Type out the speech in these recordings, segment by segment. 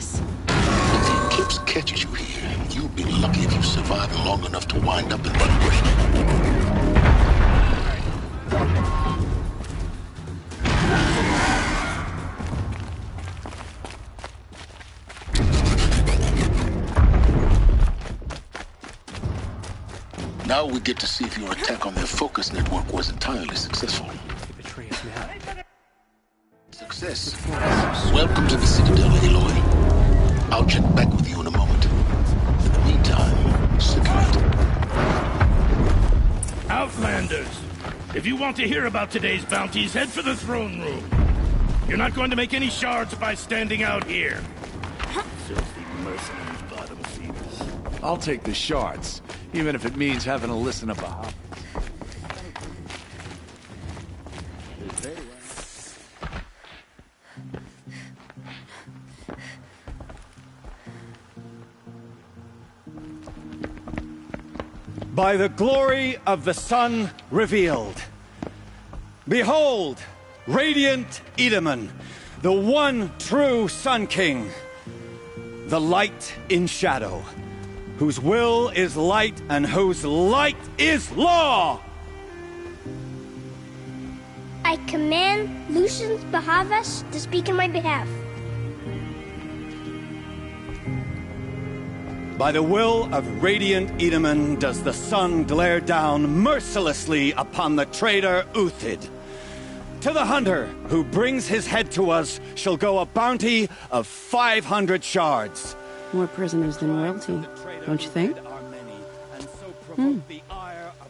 this. If the eclipse catches you here, you'll be lucky if you survive long enough to wind up in Belgrade. Now we get to see if your attack on their focus network was entirely successful. They betray us now. Success. Welcome to the Citadel, Aloy. I'll check back with you in a moment. In the meantime, circulate. Outlanders! If you want to hear about today's bounties, head for the throne room. You're not going to make any shards by standing out here. Filthy mercenaries, bottom feeders. I'll take the shards, even if it means having to listen to Bahamut. By the glory of the sun revealed. Behold, radiant Edaman, the one true Sun King, the light in shadow, whose will is light and whose light is law! I command Lucius Bahavas to speak in my behalf. By the will of radiant Edaman does the sun glare down mercilessly upon the traitor Uthid. To the hunter who brings his head to us shall go a bounty of 500 shards. More prisoners than royalty, don't you think?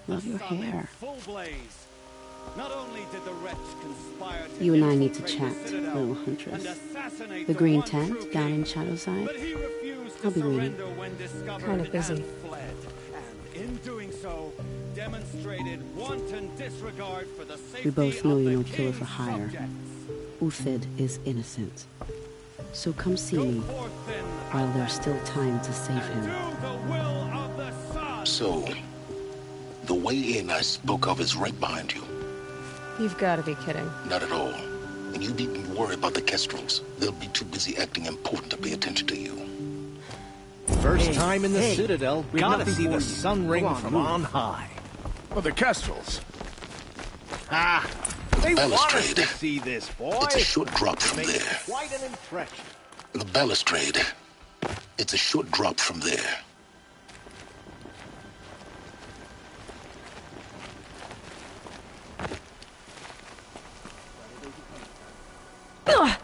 Love your hair. You and I need to chat, little huntress. The green tent down in Shadowside? I'll be waiting. Kind of busy. We both know you're no killer for hire. Uthid is innocent. So come see me while there's still time to save him. So, the way in I spoke of is right behind you. You've got to be kidding. Not at all. And you needn't worry about the Kestrels. They'll be too busy acting important to pay attention to you. First time in the Citadel, gotta see the sun ring from on high. Well, the Kestrels. Ah, they want us Balustrade. to see this, boy. It's a short drop from Make there. quite an impression. The balustrade. It's a short drop from there. Ugh!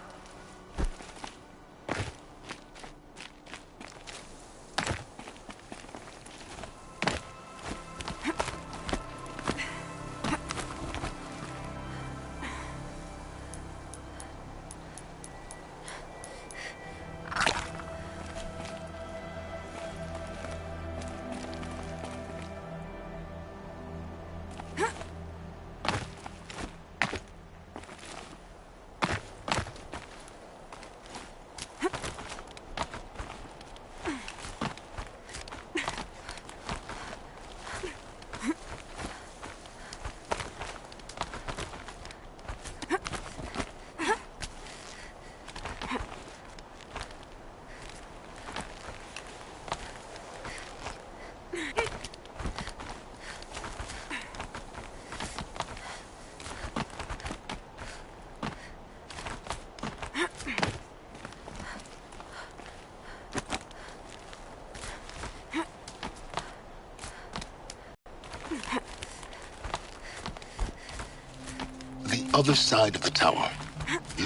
Other side of the tower.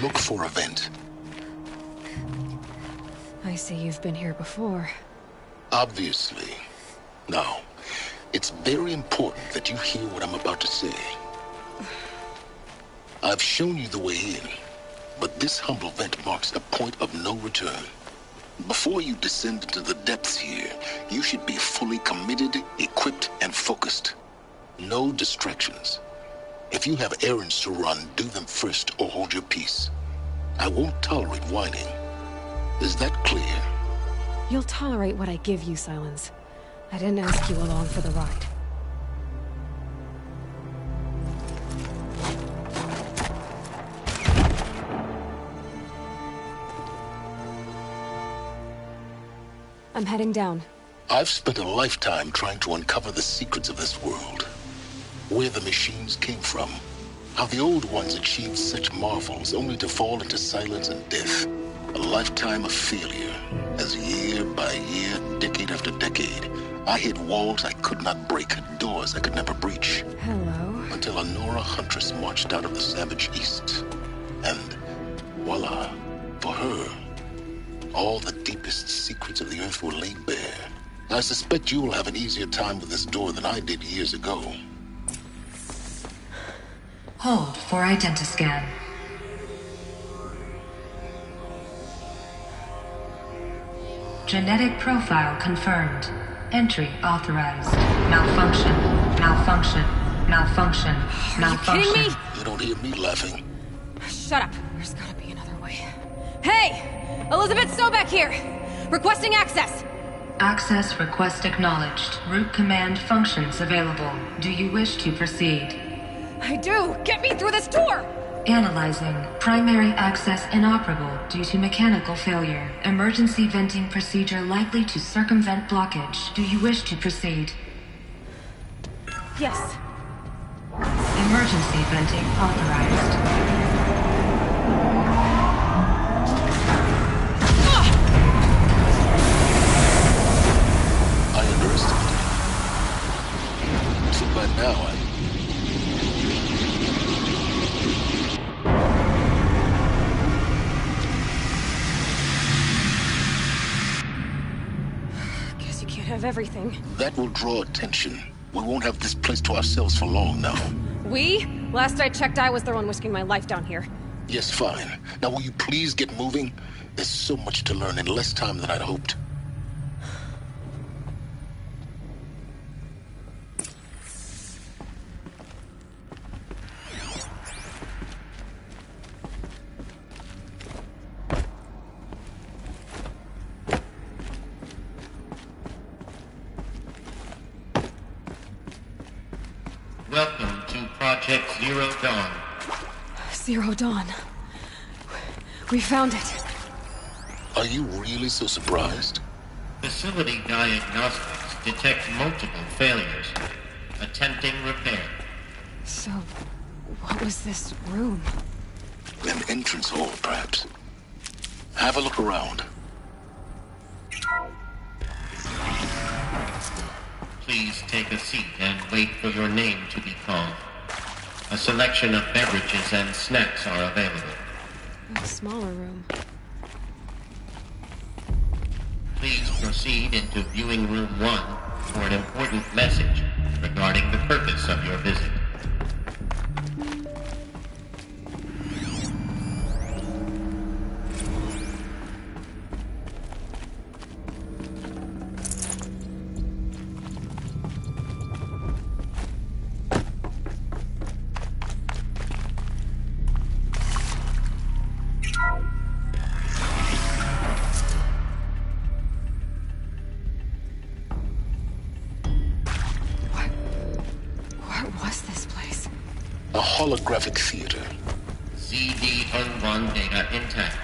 Look for a vent. I see you've been here before. Obviously. Now, it's very important that you hear what I'm about to say. I've shown you the way in, but this humble vent marks a point of no return. Before you descend into the depths here, you should be fully committed, equipped, and focused. No distractions. If you have errands to run, do them first or hold your peace. I won't tolerate whining. Is that clear? You'll tolerate what I give you, Silence. I didn't ask you along for the ride. I'm heading down. I've spent a lifetime trying to uncover the secrets of this world. Where the machines came from. How the old ones achieved such marvels only to fall into silence and death. A lifetime of failure. As year by year, decade after decade, I hit walls I could not break, doors I could never breach. Hello. Until a Nora huntress marched out of the savage east. And voila, for her, all the deepest secrets of the earth were laid bare. I suspect you'll have an easier time with this door than I did years ago. Hold for identiscan. Genetic profile confirmed. Entry authorized. Malfunction. Malfunction. Malfunction. Malfunction. Are you kidding me? You don't hear me laughing. Shut up. There's gotta be another way. Hey! Elizabeth Sobek here! Requesting access! Access request acknowledged. Root command functions available. Do you wish to proceed? I do! Get me through this door! Analyzing. Primary access inoperable due to mechanical failure. Emergency venting procedure likely to circumvent blockage. Do you wish to proceed? Yes. Emergency venting authorized. So by now, Guess you can't have everything. that will draw attention. We won't have this place to ourselves for long now. We? Last I checked, I was the one risking my life down here. Yes, fine. Now will you please get moving? There's so much to learn in less time than I'd hoped. Welcome to Project Zero Dawn. Zero Dawn. We found it. Are you really so surprised? Facility diagnostics detect multiple failures. Attempting repair. So, what was this room? An entrance hall, perhaps. Have a look around. Please take a seat and wait for your name to be called. A selection of beverages and snacks are available. A smaller room. Please proceed into viewing room 1 for an important message regarding the purpose of your visit. A holographic theater. CD01 data intact.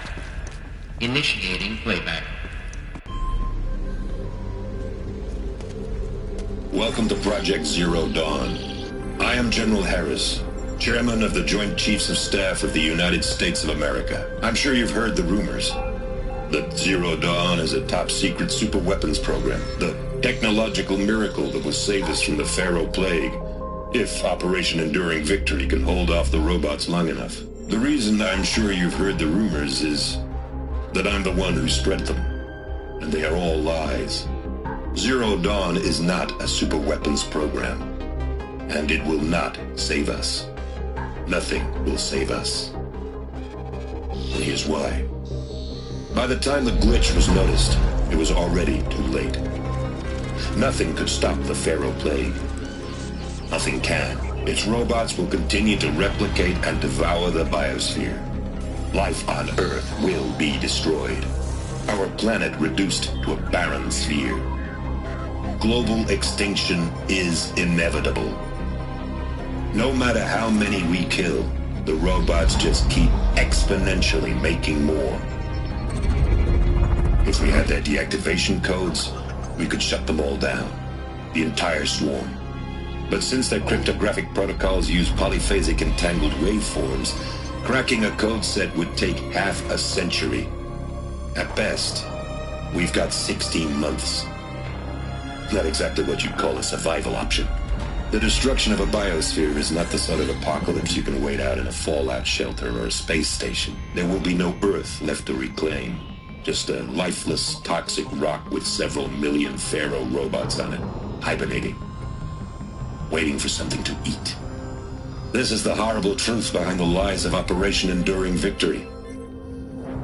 Initiating playback. Welcome to Project Zero Dawn. I am General Harris, Chairman of the Joint Chiefs of Staff of the United States of America. I'm sure you've heard the rumors that Zero Dawn is a top-secret superweapons program, the technological miracle that will save us from the Pharaoh Plague, if Operation Enduring Victory can hold off the robots long enough. The reason I'm sure you've heard the rumors is that I'm the one who spread them, and they are all lies. Zero Dawn is not a superweapons program, and it will not save us. Nothing will save us. And here's why. By the time the glitch was noticed, it was already too late. Nothing could stop the Pharaoh Plague. Nothing can. Its robots will continue to replicate and devour the biosphere. Life on Earth will be destroyed. Our planet reduced to a barren sphere. Global extinction is inevitable. No matter how many we kill, the robots just keep exponentially making more. If we had their deactivation codes, we could shut them all down. The entire swarm. But since their cryptographic protocols use polyphasic entangled waveforms, cracking a code set would take half a century. At best, we've got 16 months. Not exactly what you'd call a survival option. The destruction of a biosphere is not the sort of apocalypse you can wait out in a fallout shelter or a space station. There will be no Earth left to reclaim. Just a lifeless, toxic rock with several million Pharaoh robots on it, hibernating, waiting for something to eat. This is the horrible truth behind the lies of Operation Enduring Victory.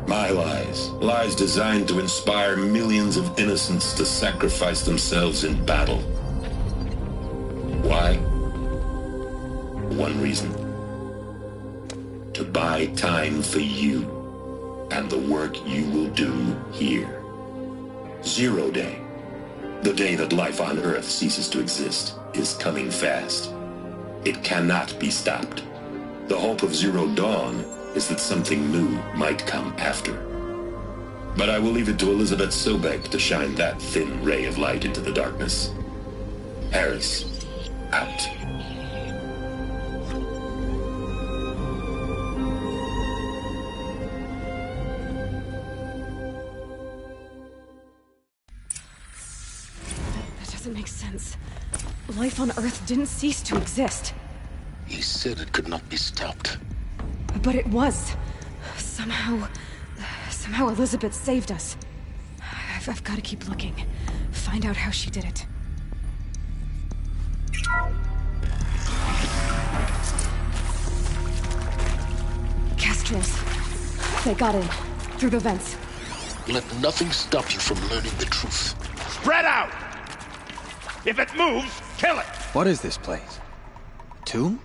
My lies. Lies designed to inspire millions of innocents to sacrifice themselves in battle. Why? One reason. To buy time for you and the work you will do here. Zero Day, the day that life on Earth ceases to exist, is coming fast. It cannot be stopped. The hope of Zero Dawn is that something new might come after. But I will leave it to Elizabeth Sobek to shine that thin ray of light into the darkness. Harris, out. That doesn't make sense. Life on Earth didn't cease to exist. He said it could not be stopped. But it was. Somehow Elizabeth saved us. I've got to keep looking. Find out how she did it. Kestrels. They got in. Through the vents. Let nothing stop you from learning the truth. Spread out! If it moves, kill it! What is this place? A tomb?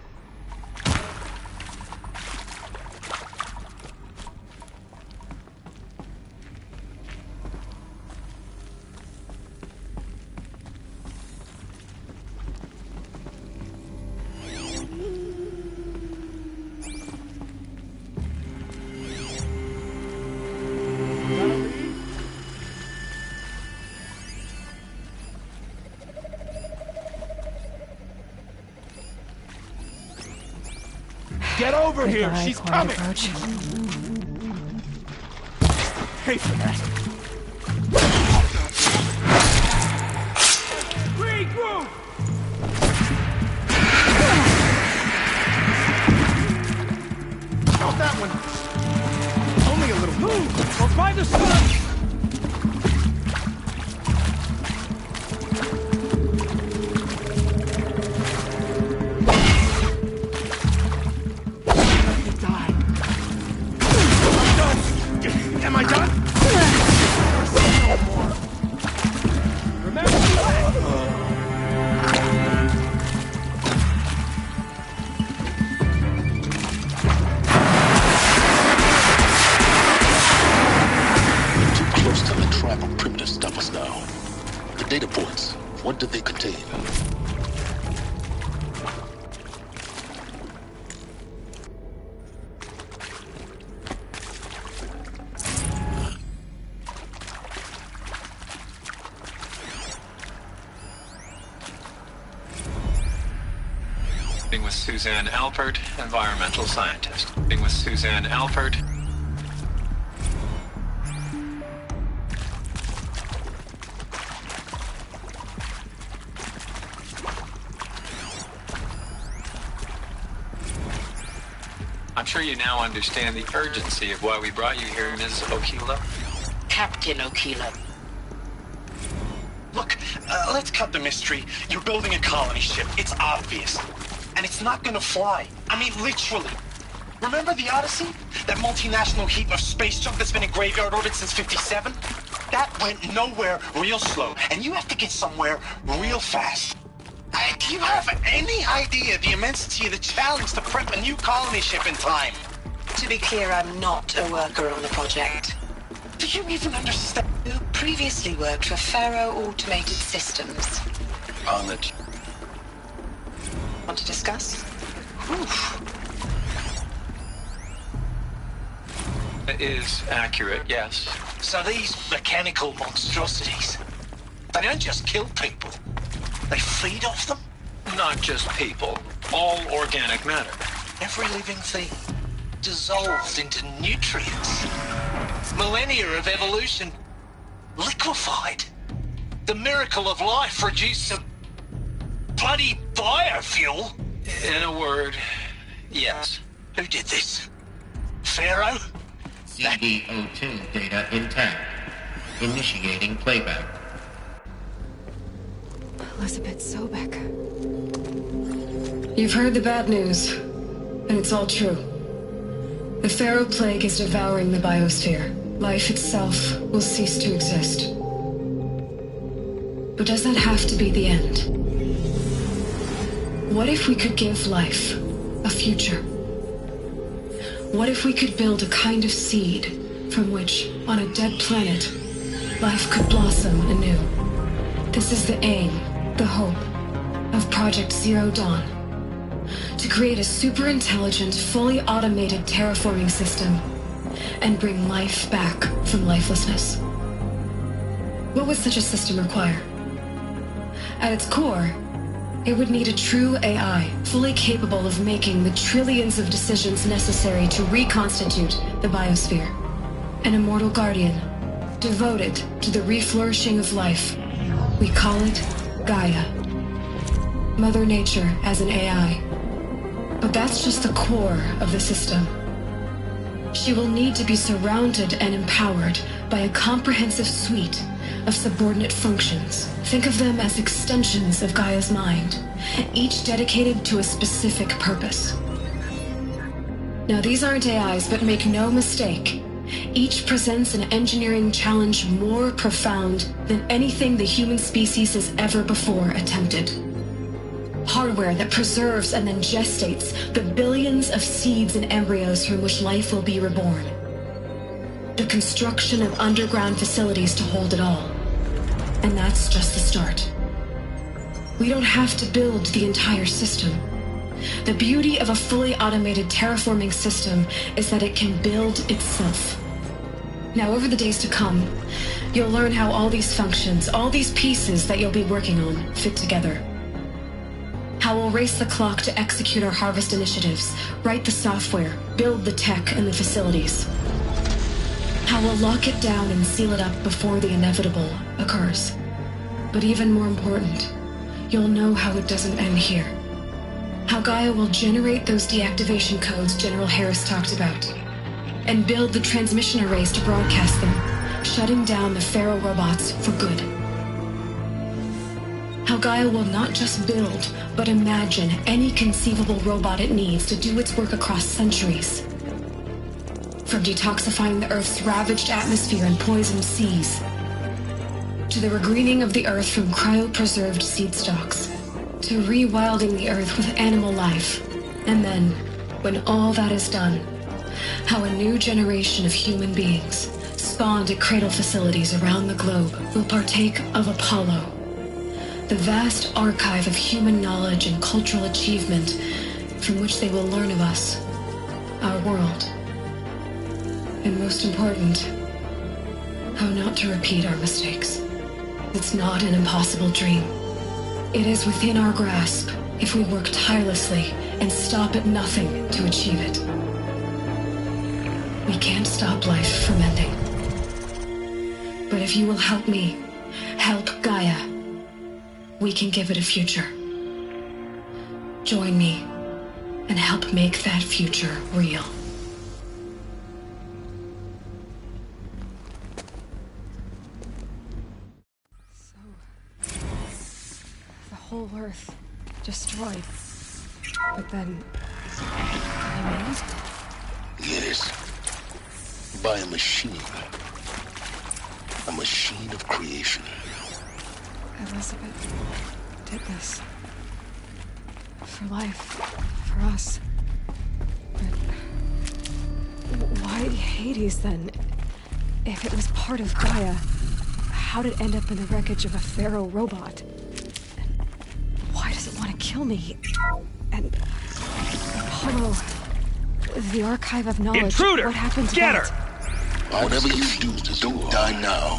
Get over here! She's coming! Pay for that! Regroup! Not that one! Only a little move! Or find the sun! Am I done? No more. Remember We're too close to the tribal primitive to stop us now. The data points, what did they contain? With Suzanne Alpert, environmental scientist. With Suzanne Alpert. I'm sure you now understand the urgency of why we brought you here, Ms. Okila. Captain Okila. Look, let's cut the mystery. You're building a colony ship. It's obvious. And it's not gonna fly. I mean, literally. Remember the Odyssey? That multinational heap of space junk that's been in graveyard orbit since '57? That went nowhere real slow. And you have to get somewhere real fast. Do you have any idea the immensity of the challenge to prep a new colony ship in time? To be clear, I'm not a worker on the project. Do you even understand? You previously worked for Pharaoh Automated Systems. On the... Want to discuss? Is accurate, yes. So these mechanical monstrosities, they don't just kill people. They feed off them? Not just people. All organic matter. Every living thing dissolved into nutrients. Millennia of evolution liquefied. The miracle of life reduced to bloody biofuel. In a word, yes. Who did this? Pharaoh? CD02 data intact. Initiating playback. Elizabeth Sobek. You've heard the bad news, and it's all true. The Pharaoh Plague is devouring the biosphere. Life itself will cease to exist. But does that have to be the end? What if we could give life a future? What if we could build a kind of seed from which, on a dead planet, life could blossom anew? This is the aim, the hope, of Project Zero Dawn. To create a super-intelligent, fully automated terraforming system and bring life back from lifelessness. What would such a system require? At its core, it would need a true AI, fully capable of making the trillions of decisions necessary to reconstitute the biosphere. An immortal guardian, devoted to the reflourishing of life. We call it Gaia. Mother Nature as an AI. But that's just the core of the system. She will need to be surrounded and empowered by a comprehensive suite of subordinate functions. Think of them as extensions of Gaia's mind, each dedicated to a specific purpose. Now, these aren't AIs, but make no mistake, each presents an engineering challenge more profound than anything the human species has ever before attempted. Hardware that preserves and then gestates the billions of seeds and embryos from which life will be reborn. The construction of underground facilities to hold it all. And that's just the start. We don't have to build the entire system. The beauty of a fully automated terraforming system is that it can build itself. Now, over the days to come, you'll learn how all these functions, all these pieces that you'll be working on, fit together. How we'll race the clock to execute our harvest initiatives, write the software, build the tech and the facilities. How we'll lock it down and seal it up before the inevitable occurs. But even more important, you'll know how it doesn't end here. How Gaia will generate those deactivation codes General Harris talked about, and build the transmission arrays to broadcast them, shutting down the Pharaoh robots for good. How Gaia will not just build, but imagine any conceivable robot it needs to do its work across centuries. From detoxifying the Earth's ravaged atmosphere and poisoned seas, to the regreening of the Earth from cryopreserved seed stalks, to rewilding the Earth with animal life. And then, when all that is done, how a new generation of human beings, spawned at cradle facilities around the globe, will partake of Apollo, the vast archive of human knowledge and cultural achievement from which they will learn of us, our world. And most important, how not to repeat our mistakes. It's not an impossible dream. It is within our grasp if we work tirelessly and stop at nothing to achieve it. We can't stop life from ending. But if you will help me, help Gaia, we can give it a future. Join me and help make that future real. Whole Earth destroyed. But then remained? Yes. By a machine. A machine of creation. Elizabeth did this. For life. For us. But why Hades then? If it was part of Gaia, how'd it end up in the wreckage of a Pharaoh robot? Why does it want to kill me? And Apollo, the archive of knowledge. Intruder! What happened to Get that? her! Whatever you do, don't die now.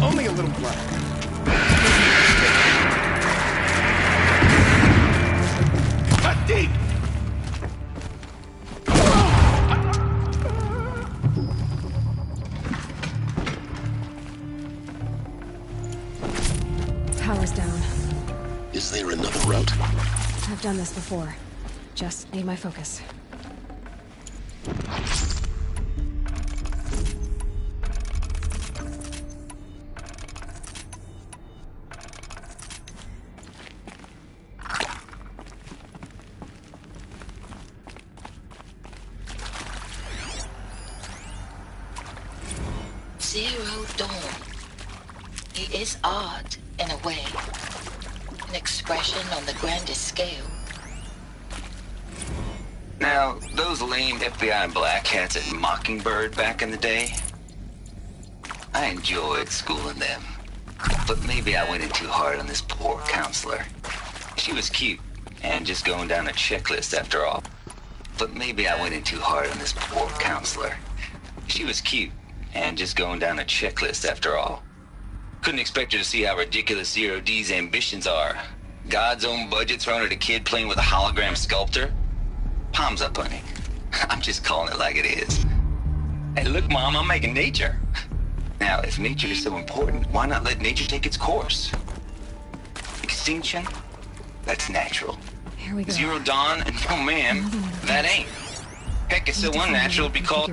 Only a little blood. Cut deep! Power's down. Is there another route? I've done this before. Just need my focus. Zero Dawn. It is art, in a way. An expression on the grandest scale. Now, those lame FBI black hats at Mockingbird back in the day, I enjoyed schooling them. But maybe I went in too hard on this poor counselor. She was cute, and just going down a checklist after all. But maybe I went in too hard on this poor counselor. She was cute, and just going down a checklist after all. Couldn't expect her to see how ridiculous Zero D's ambitions are. God's own budget thrown at a kid playing with a hologram sculptor? Palms up, honey. I'm just calling it like it is. Hey, look, Mom, I'm making nature. Now, if nature is so important, why not let nature take its course? Extinction? That's natural. Here we go. Zero Dawn? No, ma'am, that ain't. Heck, it's so unnatural to be called...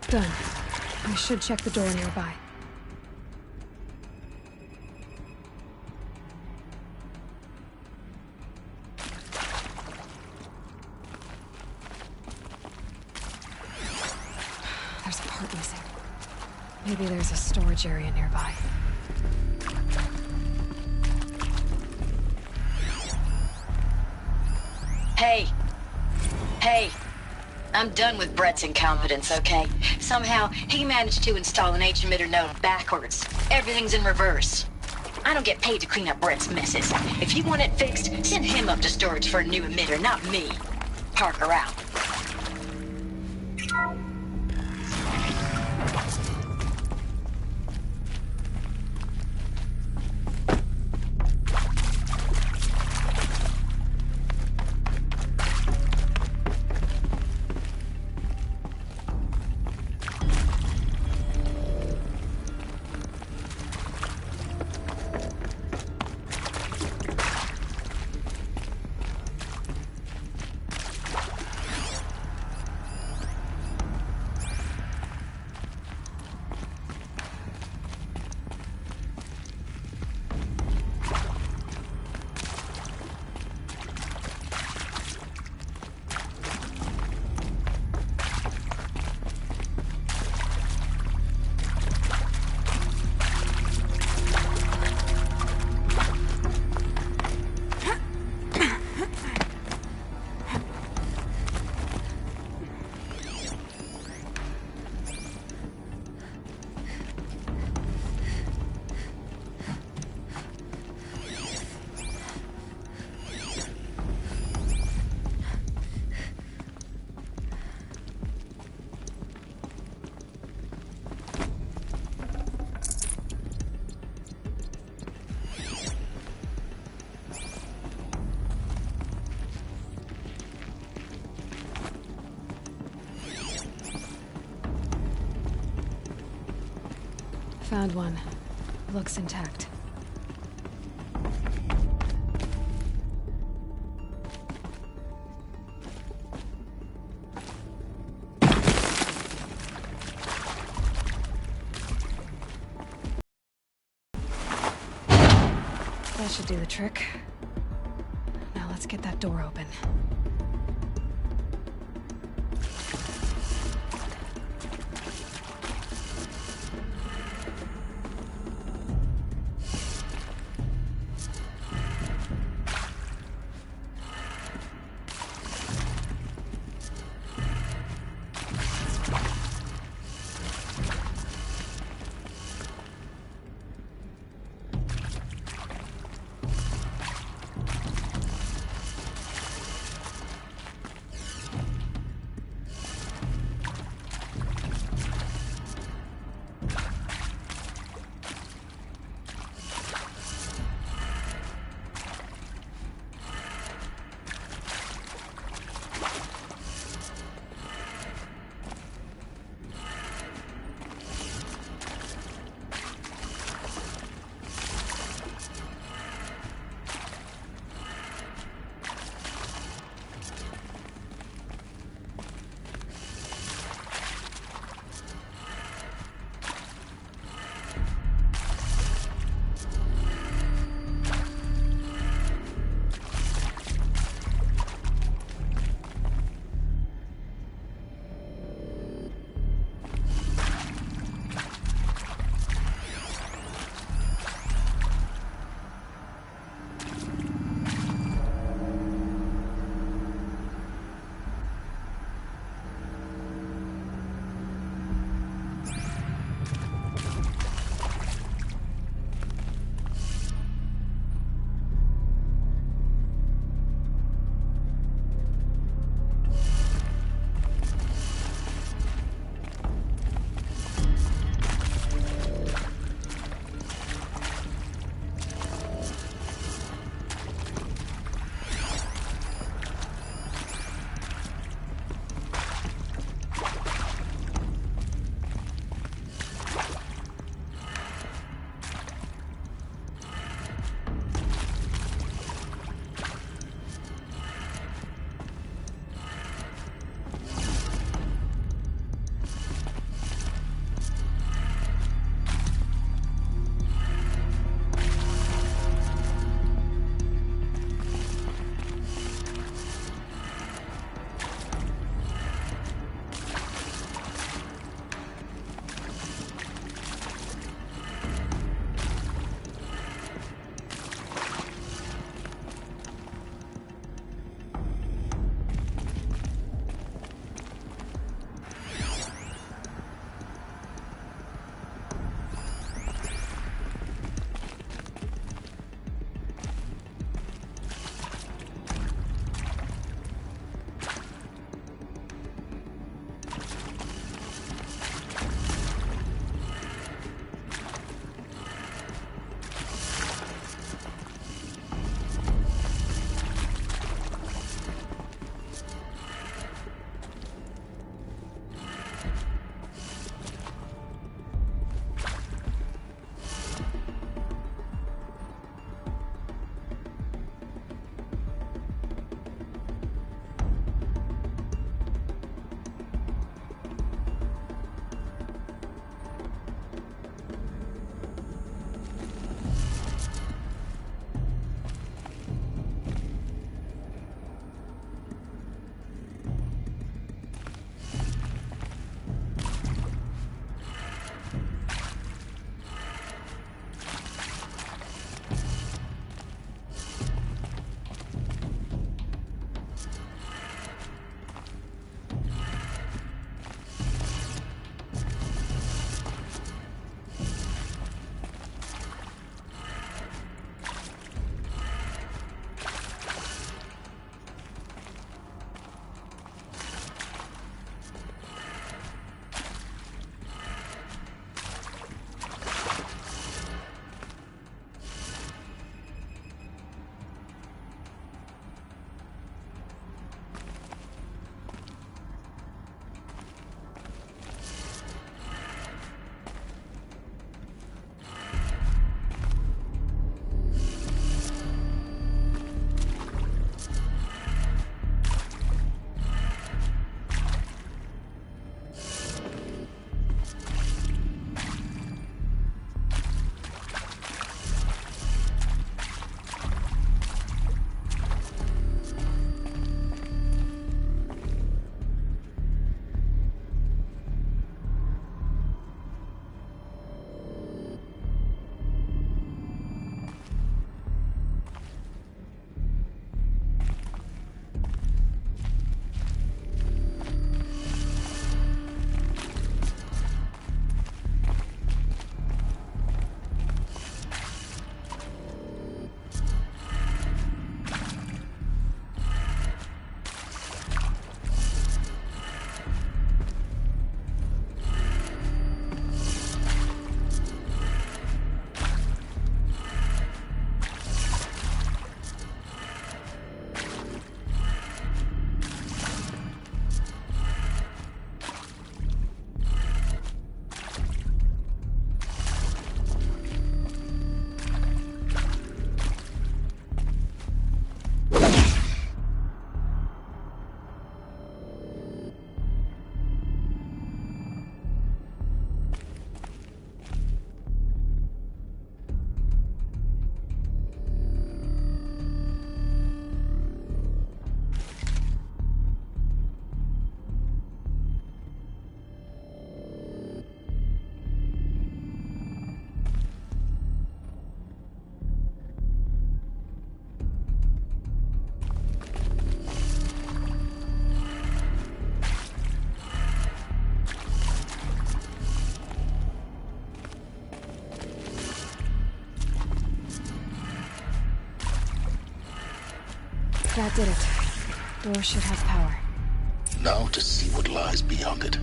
Done. I should check the door nearby. There's a part missing. Maybe there's a storage area nearby. Hey. Hey. I'm done with Brett's incompetence, okay? Somehow, he managed to install an H-emitter node backwards. Everything's in reverse. I don't get paid to clean up Brett's messes. If you want it fixed, send him up to storage for a new emitter, not me. Parker out. Found one. Looks intact. That should do the trick. Now let's get that door open. That did it. Door should have power. Now to see what lies beyond it.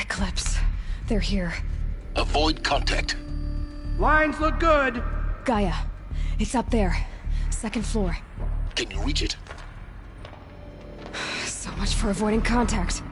Eclipse. They're here. Avoid contact. Lines look good. Gaia. It's up there. Second floor. Can you reach it? So much for avoiding contact.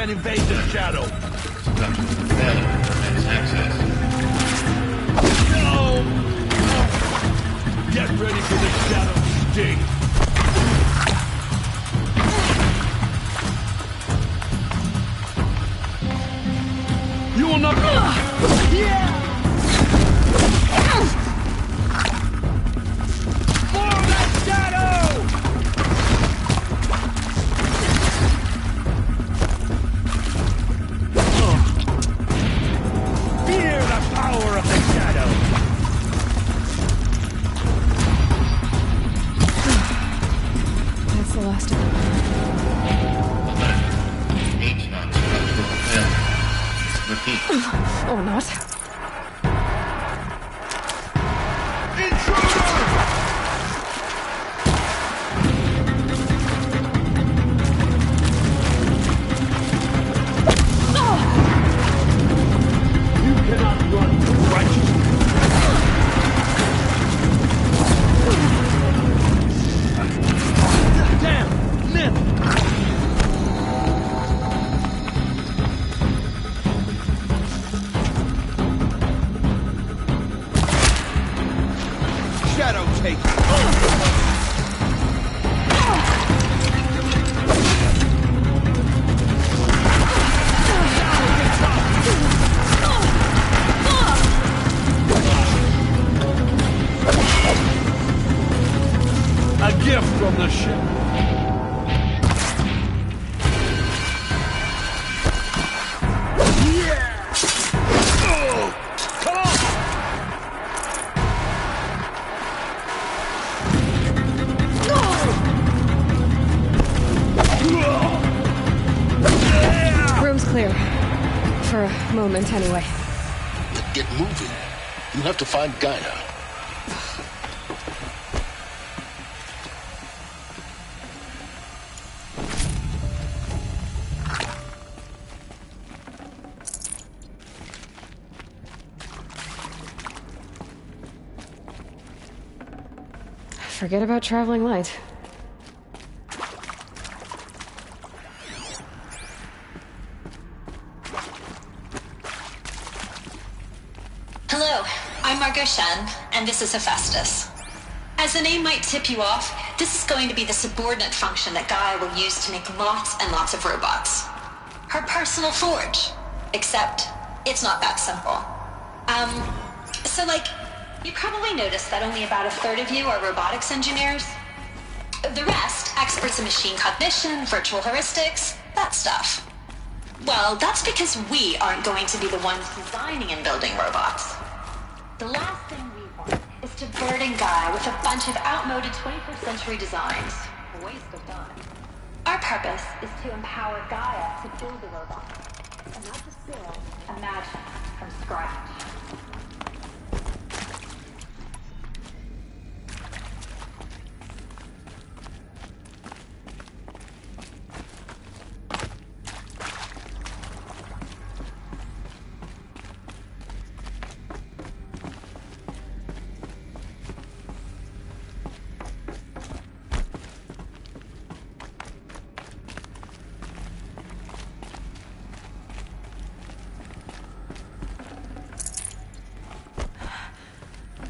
Invade the shadow. No! Get ready for the shadow sting. You will not. For that shadow! Or not. Moment anyway. Get moving. You have to find Gaia. Forget about traveling light. I'm Margot Shen, and this is Hephaestus. As the name might tip you off, this is going to be the subordinate function that Gaia will use to make lots and lots of robots. Her personal forge. Except, it's not that simple. So you probably noticed that only about a third of you are robotics engineers. The rest, experts in machine cognition, virtual heuristics, that stuff. Well, that's because we aren't going to be the ones designing and building robots. The last thing we want is to burden Gaia with a bunch of outmoded 21st century designs. A waste of time. Our purpose is to empower Gaia to build the robot, and not just build, imagine from scratch.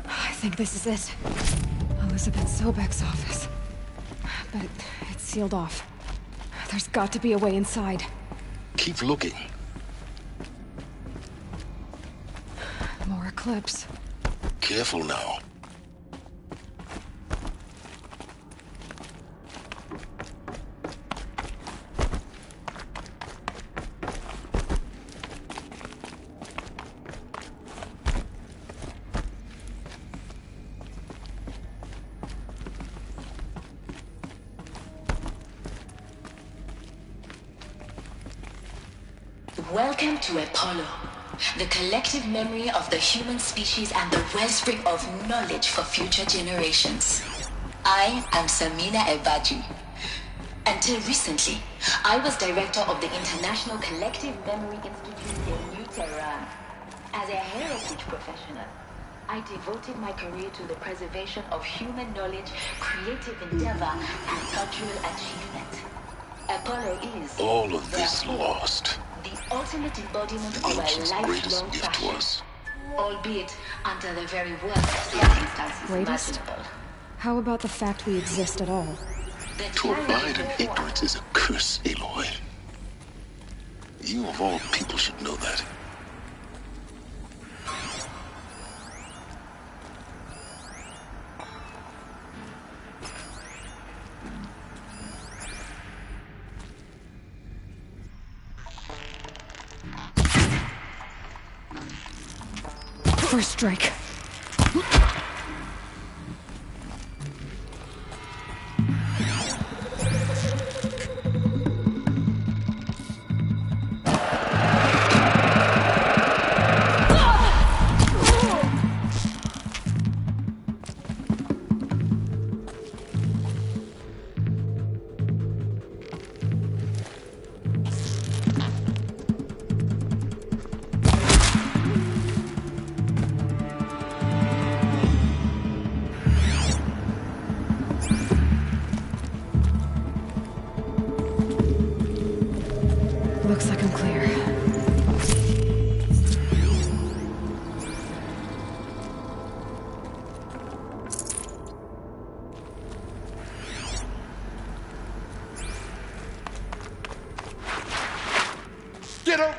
I think this is it. Elizabeth Sobek's office. But it's sealed off. There's got to be a way inside. Keep looking. More Eclipse. Careful now. Welcome to Apollo, the collective memory of the human species and the wellspring of knowledge for future generations. I am Samina Ebaji. Until recently, I was director of the International Collective Memory Institute in New Tehran. As a heritage professional, I devoted my career to the preservation of human knowledge, creative endeavor, and cultural achievement. Apollo is all of this lost. The ultimate embodiment of a lifelong passion, albeit under the very worst circumstances imaginable. How about the fact we exist at all? To abide in ignorance is a curse, Aloy. You of all people should know that. First strike. Looks like I'm clear. Get him!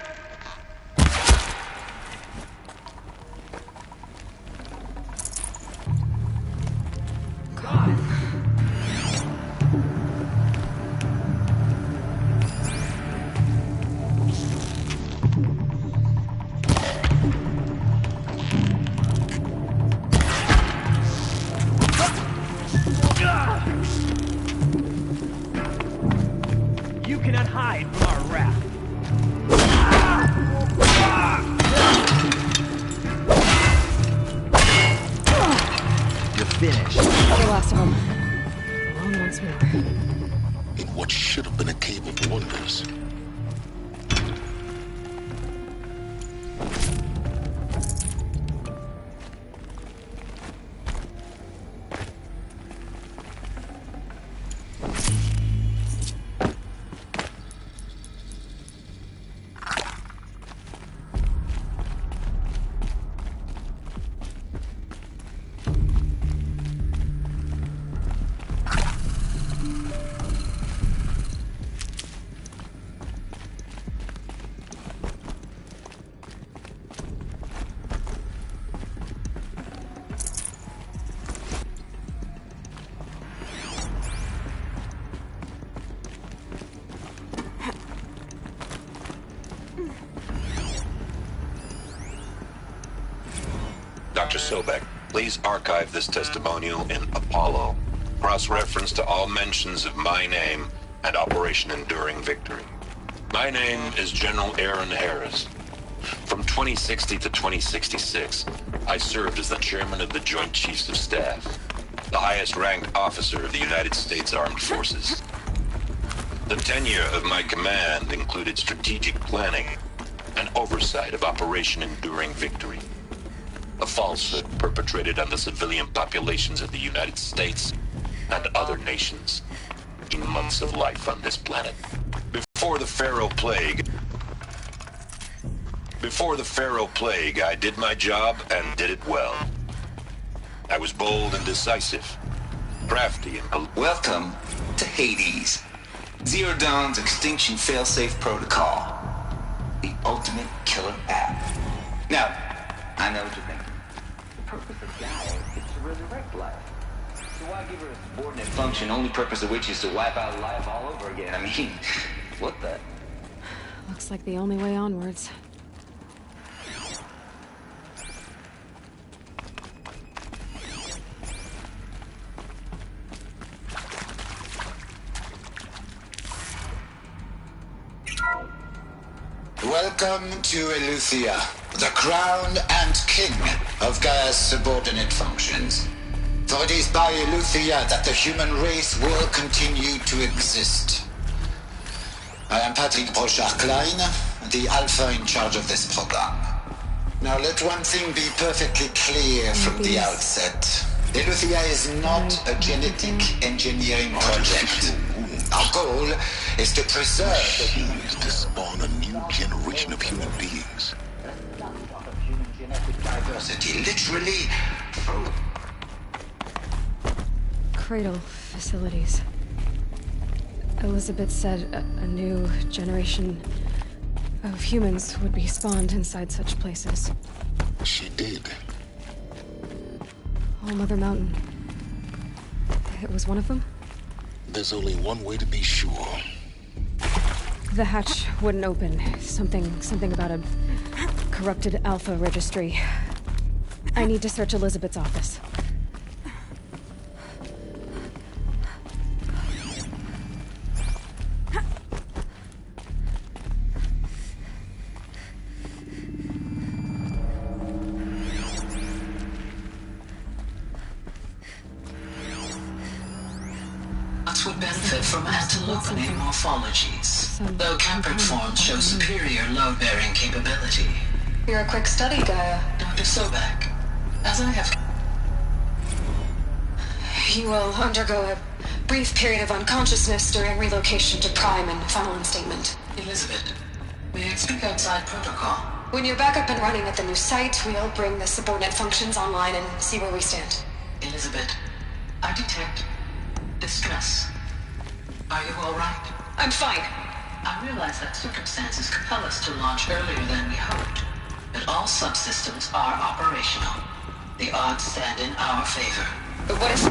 You cannot hide from our wrath. You're finished. The last of them. Alone once more. In what should have been a cave of wonders. Dr. Sobek, please archive this testimonial in Apollo. Cross-reference to all mentions of my name and Operation Enduring Victory. My name is General Aaron Harris. From 2060 to 2066, I served as the chairman of the Joint Chiefs of Staff, the highest-ranked officer of the United States Armed Forces. The tenure of my command included strategic planning and oversight of Operation Enduring Victory, a falsehood perpetrated on the civilian populations of the United States and other nations in months of life on this planet. Before the Pharaoh Plague, I did my job and did it well. I was bold and decisive, crafty and... Welcome to Hades, Zero Dawn's extinction failsafe protocol. The ultimate killer app. Now, I know what you're thinking. The purpose of Gaia is to resurrect life. So why give her a subordinate function, only purpose of which is to wipe out life all over again? I mean, what the... Looks like the only way onwards. Welcome to Eleuthia, the crown and king of Gaia's subordinate functions. For it is by Eleuthia that the human race will continue to exist. I am Patrick Brochard-Klein, the Alpha in charge of this program. Now let one thing be perfectly clear from the outset. Eleuthia is not a genetic engineering project. Our goal is to preserve machines to spawn a new generation of human beings. Genetic diversity, literally. Cradle facilities. Elizabeth said a new generation of humans would be spawned inside such places. She did. All Mother Mountain. It was one of them? There's only one way to be sure. The hatch wouldn't open. Something about a corrupted Alpha registry. I need to search Elizabeth's office. Would benefit from antilope morphologies, though Campert forms show superior load-bearing capability. You're a quick study, Gaia. Dr. Sobek, as I have... You will undergo a brief period of unconsciousness during relocation to Prime and final instatement. Elizabeth, may I speak outside protocol? When you're back up and running at the new site, we'll bring the subordinate functions online and see where we stand. Elizabeth, I detect distress. Are you all right? I'm fine. I realize that circumstances compel us to launch earlier than we hoped, but all subsystems are operational. The odds stand in our favor. But what if...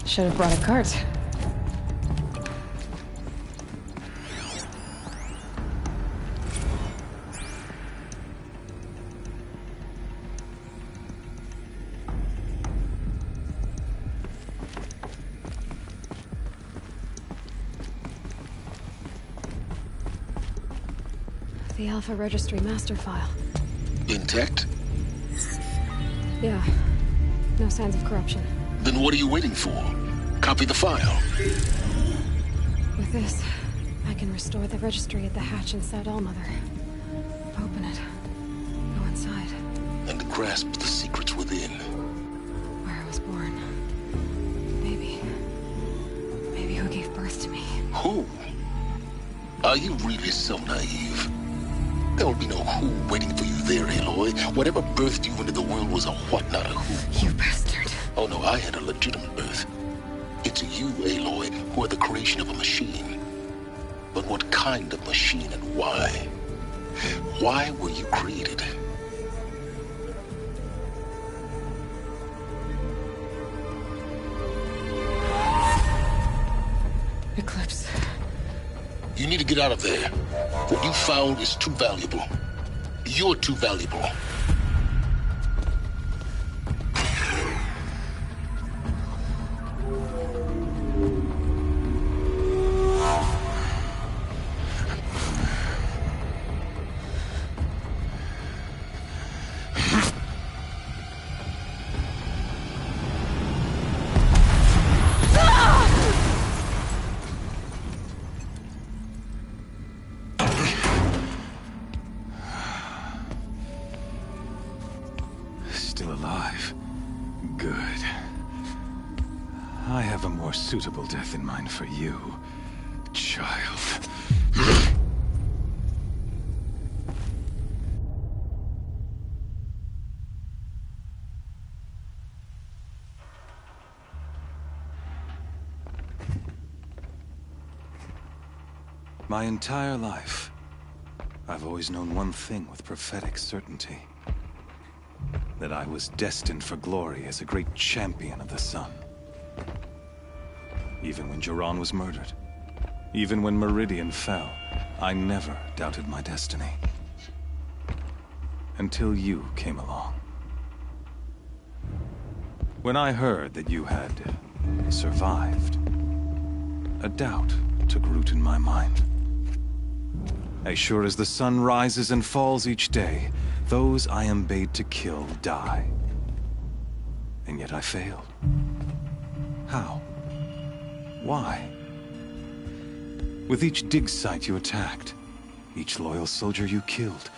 Should have brought a cart. The Alpha Registry master file. Intact? Yeah. No signs of corruption. Then what are you waiting for? Copy the file. With this, I can restore the registry at the hatch inside Allmother. Open it. Go inside. And grasp the secrets within. Where I was born. Maybe who gave birth to me. Who? Are you really so naive? There will be no who waiting for you there, Aloy. Whatever birthed you into the world was a what, not a who. You bastard. Oh no, I had a legitimate birth. It's you, Aloy, who are the creation of a machine. But what kind of machine and why? Why were you created? You need to get out of there. What you found is too valuable. You're too valuable. Still alive. Good. I have a more suitable death in mind for you, child. My entire life, I've always known one thing with prophetic certainty. That I was destined for glory as a great champion of the sun. Even when Jiran was murdered, even when Meridian fell, I never doubted my destiny. Until you came along. When I heard that you had survived, a doubt took root in my mind. As sure as the sun rises and falls each day, those I am bade to kill die. And yet I failed. How? Why? With each dig site you attacked, each loyal soldier you killed,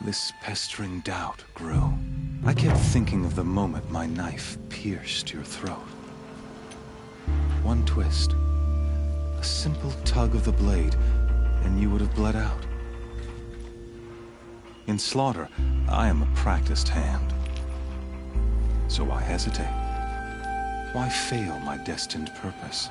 this pestering doubt grew. I kept thinking of the moment my knife pierced your throat. One twist, a simple tug of the blade, and you would have bled out. In slaughter, I am a practiced hand. So why hesitate? Why fail my destined purpose?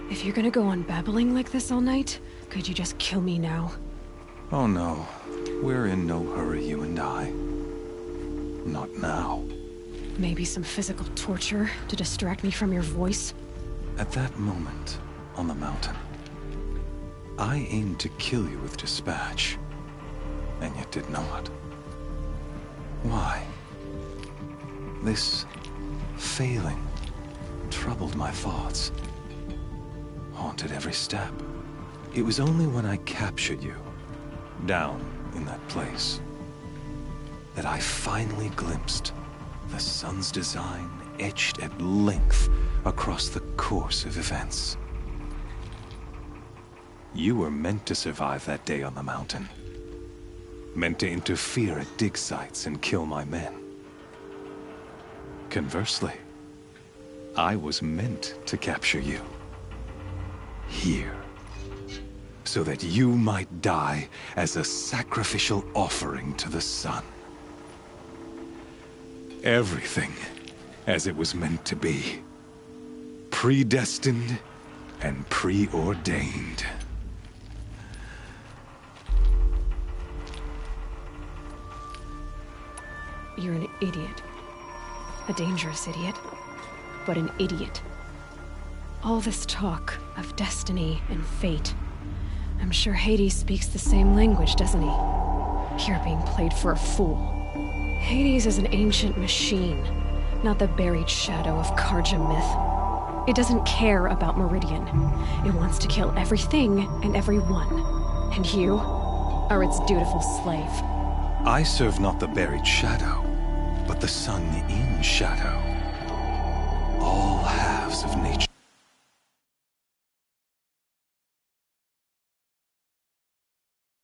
If you're gonna go on babbling like this all night, could you just kill me now? Oh no, we're in no hurry, you and I. Not now. Maybe some physical torture to distract me from your voice? At that moment, on the mountain, I aimed to kill you with dispatch, and yet did not. Why? This failing troubled my thoughts, haunted every step. It was only when I captured you, down in that place, that I finally glimpsed the sun's design etched at length across the course of events. You were meant to survive that day on the mountain. Meant to interfere at dig sites and kill my men. Conversely, I was meant to capture you. Here. So that you might die as a sacrificial offering to the sun. Everything as it was meant to be. Predestined and preordained. You're an idiot. A dangerous idiot, but an idiot. All this talk of destiny and fate. I'm sure Hades speaks the same language, doesn't he? You're being played for a fool. Hades is an ancient machine, not the buried shadow of Carja myth. It doesn't care about Meridian. It wants to kill everything and everyone. And you are its dutiful slave. I serve not the buried shadow, but the sun in shadow. All halves of nature.